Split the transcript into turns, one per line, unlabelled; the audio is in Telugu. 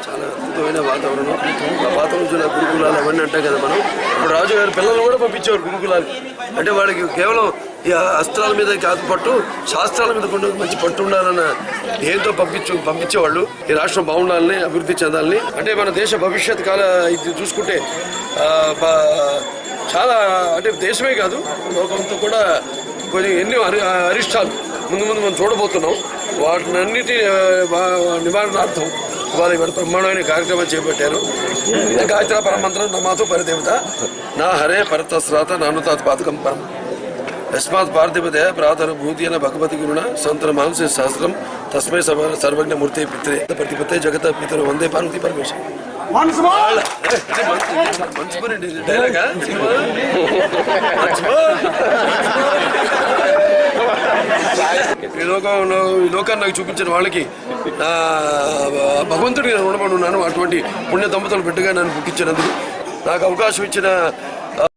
చాలా అద్భుతమైన వాతావరణం. ఆ వాతావరణం గురుకులాలు అవన్నీ అంటాం కదా మనం. ఇప్పుడు రాజుగారి పిల్లలు కూడా పంపించేవారు గురుకులాలు. అంటే వాళ్ళకి కేవలం ఈ అస్త్రాల మీద కాదు పట్టు, శాస్త్రాల మీద కూడా మంచి పట్టు ఉండాలన్న ఏంతో పంపించేవాళ్ళు. ఈ రాష్ట్రం బాగుండాలని, అభివృద్ధి చెందాలని. అంటే మన దేశ భవిష్యత్ కాల ఇది చూసుకుంటే చాలా, అంటే దేశమే కాదు లోకంతో కూడా కొన్ని ఎన్నో అరిష్టాలు ముందు మనం చూడబోతున్నాం. వాటినన్నిటి నివారణార్థం వాళ్ళు ఇవాళ బ్రహ్మాండమైన కార్యక్రమాలు చేపట్టారు. గాయత్ర పరమంత్రం నమాతో పరిదేవత నా హరే పరతస్రాత నానుతాత్ పాతకం పరం యస్మాత్ పార్థిపదయ ప్రాతర భూతిన భగవతి గురుణ సంతర మాంస సహస్రం తస్మై సర్వజ్ఞ మూర్తి పిత్రే ప్రతిపత్తే జగత పితరు వందే పార్వతి పరమేశ్వర. డైలాగా ఈ లోకాన్ని నాకు చూపించిన వాళ్ళకి భగవంతుడికి నేను రుణపడి ఉన్నాను. అటువంటి పుణ్య దంపతులు బిడ్డగా నన్ను పుట్టించినందుకు, నాకు అవకాశం ఇచ్చిన